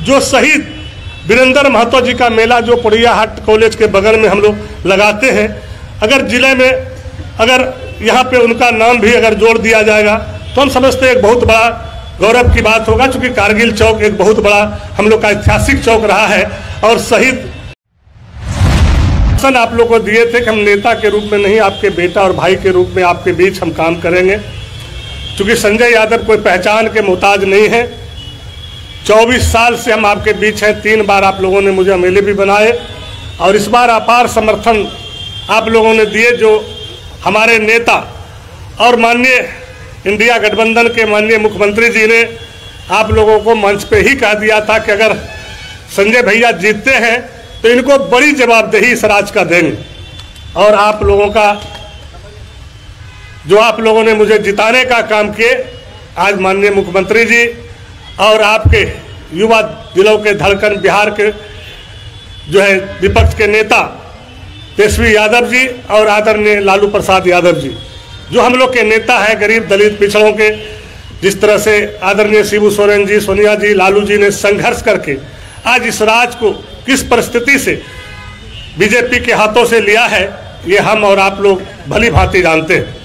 जो शहीद वीरेंद्र महतो जी का मेला जो पोड़ियाहाट कॉलेज के बगल में हम लोग लगाते हैं, अगर जिले में अगर यहाँ पे उनका नाम भी अगर जोड़ दिया जाएगा तो हम समझते हैं एक बहुत बड़ा गौरव की बात होगा, क्योंकि कारगिल चौक एक बहुत बड़ा हम लोग का ऐतिहासिक चौक रहा है। और शहीद आप लोग को दिए थे कि हम नेता के रूप में नहीं, आपके बेटा और भाई के रूप में आपके बीच हम काम करेंगे। क्योंकि संजय यादव कोई पहचान के मोहताज नहीं है। 24 साल से हम आपके बीच हैं। 3 बार आप लोगों ने मुझे एमएलए भी बनाए और इस बार अपार समर्थन आप लोगों ने दिए। जो हमारे नेता और माननीय इंडिया गठबंधन के माननीय मुख्यमंत्री जी ने आप लोगों को मंच पे ही कह दिया था कि अगर संजय भैया जीतते हैं तो इनको बड़ी जवाबदेही इस राज्य का देंगे। और आप लोगों का जो आप लोगों ने मुझे जिताने का काम किए, आज माननीय मुख्यमंत्री जी और आपके युवा दिलों के धड़कन बिहार के जो है विपक्ष के नेता तेजस्वी यादव जी और आदरणीय लालू प्रसाद यादव जी, जो हम लोग के नेता हैं गरीब दलित पिछड़ों के, जिस तरह से आदरणीय शिबू सोरेन जी, सोनिया जी, लालू जी ने संघर्ष करके आज इस राज्य को किस परिस्थिति से बीजेपी के हाथों से लिया है, ये हम और आप लोग भली भांति जानते हैं।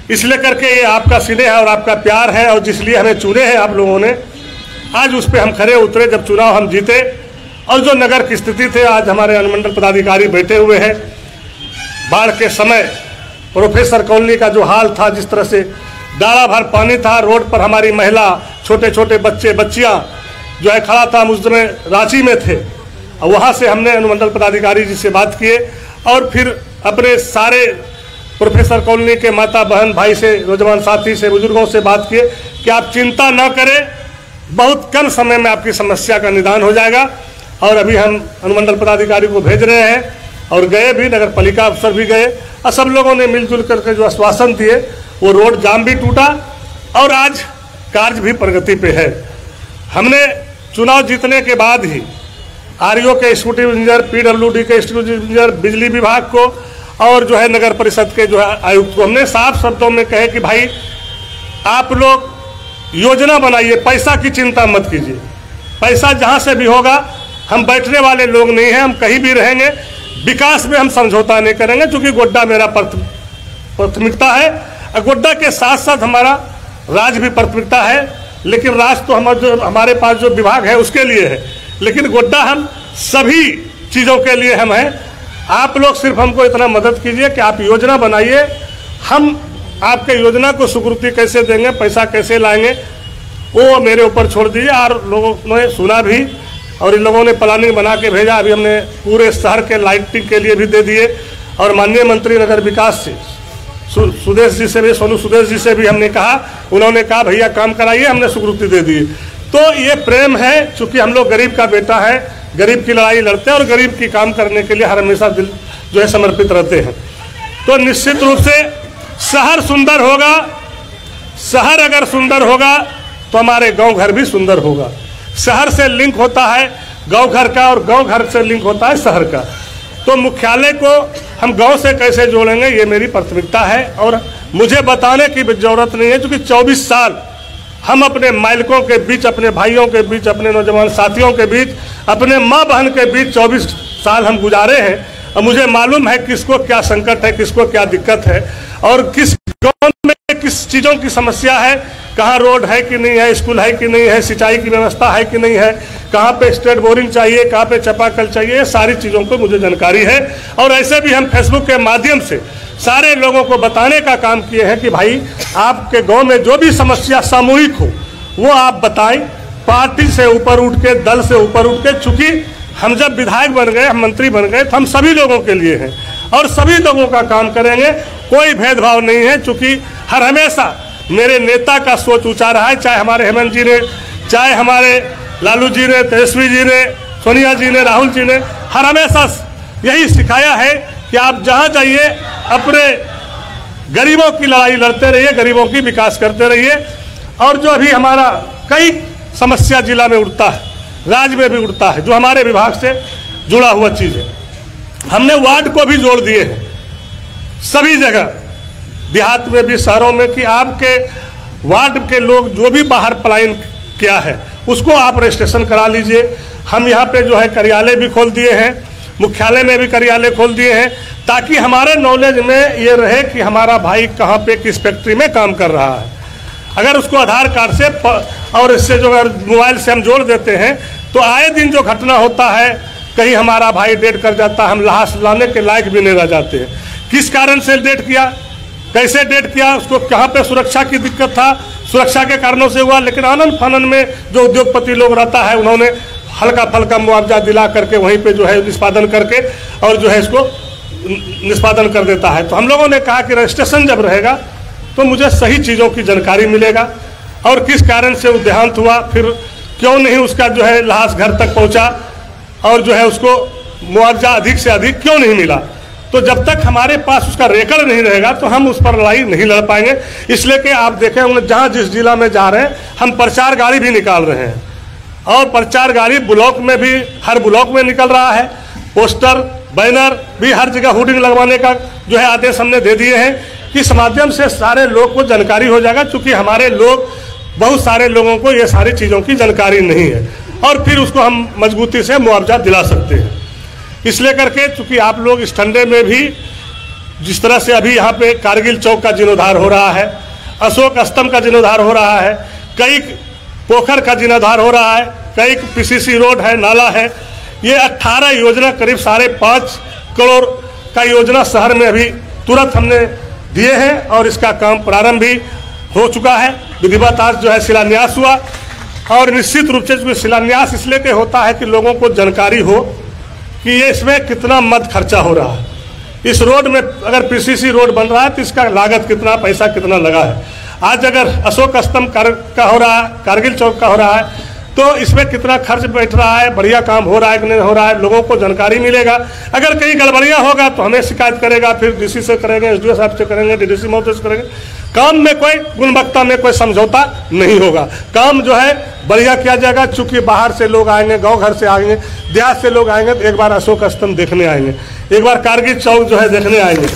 इसलिए करके ये आपका स्नेह है और आपका प्यार है, और जिसलिए हमें चुने हैं आप लोगों ने, आज उस पर हम खरे उतरे। जब चुनाव हम जीते और जो नगर की स्थिति थे, आज हमारे अनुमंडल पदाधिकारी बैठे हुए हैं। बाढ़ के समय प्रोफेसर कॉलोनी का जो हाल था, जिस तरह से डाला भर पानी था, रोड पर हमारी महिला, छोटे छोटे बच्चे बच्चियां जो है खड़ा था, हम उस समय रांची में थे। और वहाँ से हमने अनुमंडल पदाधिकारी जी से बात किए और फिर अपने सारे प्रोफेसर कॉलोनी के माता बहन भाई से, नौजवान साथी से, बुजुर्गों से बात किए कि आप चिंता न करें, बहुत कम समय में आपकी समस्या का निदान हो जाएगा। और अभी हम अनुमंडल पदाधिकारी को भेज रहे हैं और गए भी, नगर पालिका अफसर भी गए और सब लोगों ने मिलजुल करके जो आश्वासन दिए, वो रोड जाम भी टूटा और आज कार्य भी प्रगति पे है। हमने चुनाव जीतने के बाद ही आरईओ के एग्जीक्यूटिव इंजीनियर, पीडब्ल्यूडी के एग्जीक्यूटिव इंजीनियर, बिजली विभाग को और जो है नगर परिषद के जो है आयुक्त को हमने साफ शब्दों में कहे कि भाई आप लोग योजना बनाइए, पैसा की चिंता मत कीजिए। पैसा जहाँ से भी होगा, हम बैठने वाले लोग नहीं हैं, हम कहीं भी रहेंगे, विकास में हम समझौता नहीं करेंगे। क्योंकि गोड्डा मेरा प्राथमिकता है, और गोड्डा के साथ साथ हमारा राज्य भी प्राथमिकता है। लेकिन राज्य तो हमारे पास जो विभाग है उसके लिए है, लेकिन गोड्डा हम सभी चीज़ों के लिए हम हैं। आप लोग सिर्फ हमको इतना मदद कीजिए कि आप योजना बनाइए, हम आपके योजना को स्वीकृति कैसे देंगे, पैसा कैसे लाएंगे, वो मेरे ऊपर छोड़ दीजिए। और लोगों ने सुना भी और इन लोगों ने प्लानिंग बना के भेजा। अभी हमने पूरे शहर के लाइटिंग के लिए भी दे दिए और माननीय मंत्री नगर विकास से सुदेश जी से भी, सोनू सुदेश जी से भी हमने कहा, उन्होंने कहा भैया काम कराइए, हमने स्वीकृति दे दी। तो ये प्रेम है, चूँकि हम लोग गरीब का बेटा है, गरीब की लड़ाई लड़ते हैं और गरीब की काम करने के लिए हर हमेशा दिल जो है समर्पित रहते हैं। तो निश्चित रूप से शहर सुंदर होगा, शहर अगर सुंदर होगा तो हमारे गांव घर भी सुंदर होगा। शहर से लिंक होता है गांव घर का और गांव घर से लिंक होता है शहर का। तो मुख्यालय को हम गांव से कैसे जोड़ेंगे, ये मेरी प्राथमिकता है और मुझे बताने की जरूरत नहीं है, क्योंकि 24 साल हम अपने मालिकों के बीच, अपने भाइयों के बीच, अपने नौजवान साथियों के बीच, अपने माँ बहन के बीच 24 साल हम गुजारे हैं। और मुझे मालूम है किसको क्या संकट है, किसको क्या दिक्कत है और किस गांव में किस चीज़ों की समस्या है, कहाँ रोड है कि नहीं है, स्कूल है कि नहीं है, सिंचाई की व्यवस्था है कि नहीं है, कहाँ पे स्टेट बोरिंग चाहिए, कहाँ पे चापाकल चाहिए, ये सारी चीज़ों को मुझे जानकारी है। और ऐसे भी हम फेसबुक के माध्यम से सारे लोगों को बताने का काम किए हैं कि भाई आपके गांव में जो भी समस्या सामूहिक हो वो आप बताएं, पार्टी से ऊपर उठ के, दल से ऊपर उठ के। चूँकि हम जब विधायक बन गए, हम मंत्री बन गए, तो हम सभी लोगों के लिए हैं और सभी लोगों का काम करेंगे, कोई भेदभाव नहीं है। चूँकि हर हमेशा मेरे नेता का सोच ऊंचा रहा है, चाहे हमारे हेमंत जी ने, चाहे हमारे लालू जी ने, तेजस्वी जी ने, सोनिया जी ने, राहुल जी ने हर हमेशा यही सिखाया है कि आप जहाँ जाइए अपने गरीबों की लड़ाई लड़ते रहिए, गरीबों की विकास करते रहिए। और जो अभी हमारा कई समस्या जिला में उठता है, राज्य में भी उठता है, जो हमारे विभाग से जुड़ा हुआ चीज़ है, हमने वार्ड को भी जोड़ दिए हैं सभी जगह, देहात में भी, शहरों में, कि आपके वार्ड के लोग जो भी बाहर पलायन किया है उसको आप रजिस्ट्रेशन करा लीजिए। हम यहाँ पे जो है कार्यालय भी खोल दिए हैं, मुख्यालय में भी कार्यालय खोल दिए हैं, ताकि हमारे नॉलेज में ये रहे कि हमारा भाई कहाँ पे किस फैक्ट्री में काम कर रहा है। अगर उसको आधार कार्ड से और इससे जो है मोबाइल से हम जोड़ देते हैं तो आए दिन जो घटना होता है, कहीं हमारा भाई डेट कर जाता है, हम लाश लाने के लायक भी नहीं रह जाते हैं। किस कारण से डेट किया, कैसे डेट किया, उसको कहाँ पे सुरक्षा की दिक्कत था, सुरक्षा के कारणों से हुआ। लेकिन आनंद फानन में जो उद्योगपति लोग रहता है, उन्होंने हल्का फल्का मुआवजा दिला करके वहीं पे जो है निष्पादन करके और जो है इसको निष्पादन कर देता है। तो हम लोगों ने कहा कि रजिस्ट्रेशन जब रहेगा तो मुझे सही चीज़ों की जानकारी मिलेगा, और किस कारण से वो देहांत हुआ, फिर क्यों नहीं उसका जो है लाश घर तक पहुंचा, और जो है उसको मुआवजा अधिक से अधिक क्यों नहीं मिला। तो जब तक हमारे पास उसका रिकॉर्ड नहीं रहेगा तो हम उस पर लड़ाई नहीं लड़ पाएंगे। इसलिए कि आप देखें होंगे जहाँ जिस जिला में जा रहे हैं हम प्रचार गाड़ी भी निकाल रहे हैं, और प्रचार गाड़ी ब्लॉक में भी हर ब्लॉक में निकल रहा है। पोस्टर बैनर भी हर जगह होर्डिंग लगवाने का जो है आदेश हमने दे दिए हैं, कि इस माध्यम से सारे लोग को जानकारी हो जाएगा। चूँकि हमारे लोग, बहुत सारे लोगों को ये सारी चीज़ों की जानकारी नहीं है, और फिर उसको हम मजबूती से मुआवजा दिला सकते हैं। इसलिए करके चूँकि आप लोग इस ठंडे में भी जिस तरह से अभी यहाँ पे कारगिल चौक का जीर्णोद्धार हो रहा है, अशोक स्तंभ का जीर्णोद्धार हो रहा है, कई पोखर का जीर्णोद्धार हो रहा है, कई पीसीसी रोड है, नाला है, ये 18 योजना करीब 5.5 करोड़ का योजना शहर में अभी तुरंत हमने दिए हैं, और इसका काम प्रारंभ भी हो चुका है। विधिवत आज जो है शिलान्यास हुआ, और निश्चित रूप से शिलान्यास इसलिए के होता है कि लोगों को जानकारी हो कि ये इसमें कितना मद खर्चा हो रहा है। इस रोड में अगर पीसीसी रोड बन रहा है तो इसका लागत कितना, पैसा कितना लगा है। आज अगर अशोक स्तंभ का हो रहा है, कारगिल चौक का हो रहा है, तो इसमें कितना खर्च बैठ रहा है, बढ़िया काम हो रहा है कि नहीं हो रहा है, लोगों को जानकारी मिलेगा। अगर कहीं गड़बड़ियाँ होगा तो हमें शिकायत करेगा, फिर डीसी से करेंगे, एसडीओ साहब से करेंगे, डीडीसी महोदय से करेंगे। काम में कोई गुणवत्ता में कोई समझौता नहीं होगा, काम जो है बढ़िया किया जाएगा। चूँकि बाहर से लोग आएंगे, गाँव घर से आएंगे, देहात से लोग आएंगे, तो एक बार अशोक स्तंभ देखने आएंगे, एक बार कारगिल चौक जो है देखने आएंगे।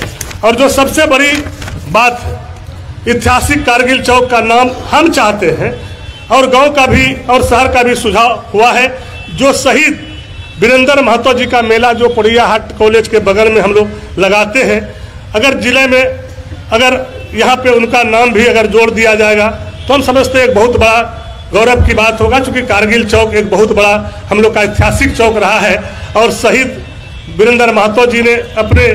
और जो सबसे बड़ी बात, ऐतिहासिक कारगिल चौक का नाम हम चाहते हैं, और गांव का भी और शहर का भी सुझाव हुआ है। जो शहीद वीरेंद्र महतो जी का मेला जो पोड़ियाहाट कॉलेज के बगल में हम लोग लगाते हैं, अगर जिले में अगर यहाँ पे उनका नाम भी अगर जोड़ दिया जाएगा तो हम समझते हैं एक बहुत बड़ा गौरव की बात होगा। क्योंकि कारगिल चौक एक बहुत बड़ा हम लोग का ऐतिहासिक चौक रहा है, और शहीद वीरेंद्र महतो जी ने अपने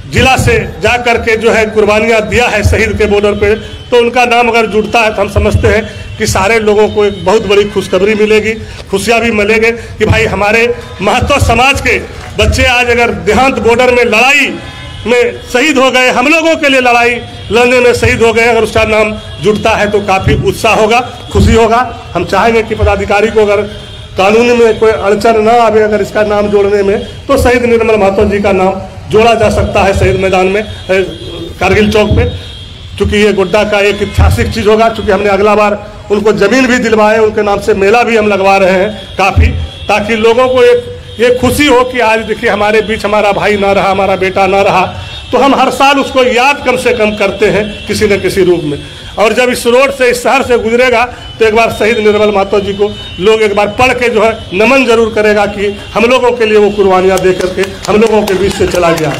जिला से जा करके जो है कुर्बानियाँ दिया है शहीद के बॉर्डर पे, तो उनका नाम अगर जुड़ता है तो हम समझते हैं कि सारे लोगों को एक बहुत बड़ी खुशखबरी मिलेगी, खुशियाँ भी मिलेंगे कि भाई हमारे महतो समाज के बच्चे आज अगर देहांत बॉर्डर में लड़ाई में शहीद हो गए, हम लोगों के लिए लड़ाई लड़ने में शहीद हो गए, अगर उसका नाम जुड़ता है तो काफ़ी उत्साह होगा, खुशी होगा। हम चाहेंगे कि पदाधिकारी को अगर कानून में कोई अड़चन ना आवे अगर इसका नाम जोड़ने में, तो शहीद निर्मल महतो जी का नाम जोड़ा जा सकता है शहीद मैदान में, कारगिल चौक पे। चूँकि ये गोड्डा का एक ऐतिहासिक चीज़ होगा। चूँकि हमने अगला बार उनको ज़मीन भी दिलवाए, उनके नाम से मेला भी हम लगवा रहे हैं काफ़ी, ताकि लोगों को एक ये खुशी हो कि आज देखिए हमारे बीच हमारा भाई ना रहा, हमारा बेटा ना रहा, तो हम हर साल उसको याद कम से कम करते हैं किसी न किसी रूप में। और जब इस रोड से, इस शहर से गुजरेगा तो एक बार शहीद निर्मल महतो जी को लोग एक बार पढ़ के जो है नमन जरूर करेगा कि हम लोगों के लिए वो कुर्बानियाँ दे करके हम लोगों के बीच से चला गया।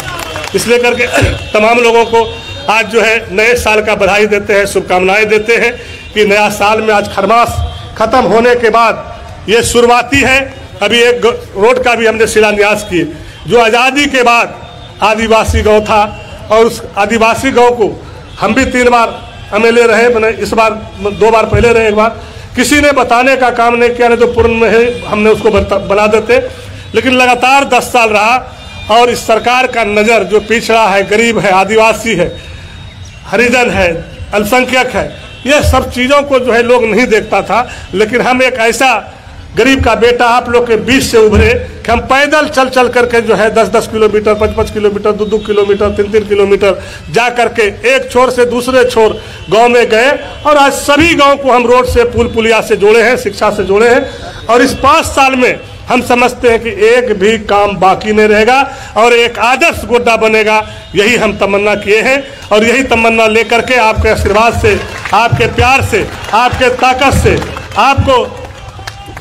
इसलिए करके तमाम लोगों को आज जो है नए साल का बधाई देते हैं, शुभकामनाएं देते हैं कि नया साल में आज खरमास खत्म होने के बाद ये शुरुआती है। अभी एक रोड का भी हमने शिलान्यास किए, जो आज़ादी के बाद आदिवासी गांव था, और उस आदिवासी गांव को हम भी 3 बार MLA रहे, मैंने इस बार 2 बार पहले रहे, एक बार किसी ने बताने का काम नहीं किया, नहीं तो पूर्ण में ही हमने उसको बना देते। लेकिन लगातार 10 साल रहा, और इस सरकार का नज़र जो पिछड़ा है, गरीब है, आदिवासी है, हरिजन है, अल्पसंख्यक है, ये सब चीज़ों को जो है लोग नहीं देखता था। लेकिन हम एक ऐसा गरीब का बेटा आप लोग के बीच से उभरे कि हम पैदल चल चल करके जो है 10-10 किलोमीटर, 5-5 किलोमीटर, 2-2 किलोमीटर, 3-3 किलोमीटर जा करके एक छोर से दूसरे छोर गांव में गए, और आज सभी गांव को हम रोड से, पुल पुलिया से जोड़े हैं, शिक्षा से जोड़े हैं। और इस 5 साल में हम समझते हैं कि एक भी काम बाकी नहीं रहेगा, और एक आदर्श गोड्डा बनेगा। यही हम तमन्ना किए हैं, और यही तमन्ना लेकर के आपके आशीर्वाद से, आपके प्यार से, आपके ताकत से आपको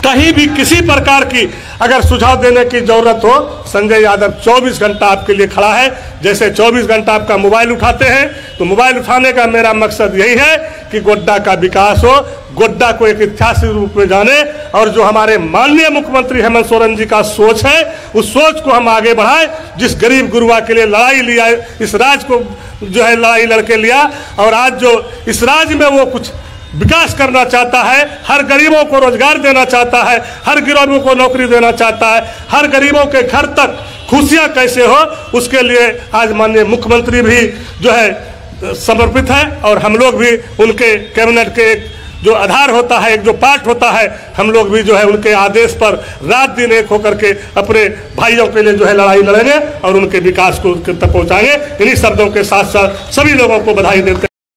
कहीं भी किसी प्रकार की अगर सुझाव देने की जरूरत हो, संजय यादव 24 घंटा आपके लिए खड़ा है। जैसे 24 घंटा आपका मोबाइल उठाते हैं, तो मोबाइल उठाने का मेरा मकसद यही है कि गोड्डा का विकास हो, गोड्डा को एक ऐतिहासिक रूप में जाने, और जो हमारे माननीय मुख्यमंत्री हेमंत सोरेन जी का सोच है, उस सोच को हम आगे बढ़ाएं। जिस गरीब गुरुआ के लिए लड़ाई लिया, इस राज्य को जो है लड़ाई लड़के लिया, और आज जो इस राज्य में वो कुछ विकास करना चाहता है, हर गरीबों को रोजगार देना चाहता है, हर गरीबों को नौकरी देना चाहता है, हर गरीबों के घर तक खुशियां कैसे हो, उसके लिए आज माननीय मुख्यमंत्री भी जो है समर्पित है। और हम लोग भी उनके कैबिनेट के एक जो आधार होता है, एक जो पार्ट होता है, हम लोग भी जो है उनके आदेश पर रात दिन एक होकर के अपने भाइयों के लिए जो है लड़ाई लड़ेंगे और उनके विकास को तक पहुंचाएंगे। इन्हीं शब्दों के साथ साथ सभी लोगों को बधाई देते हैं।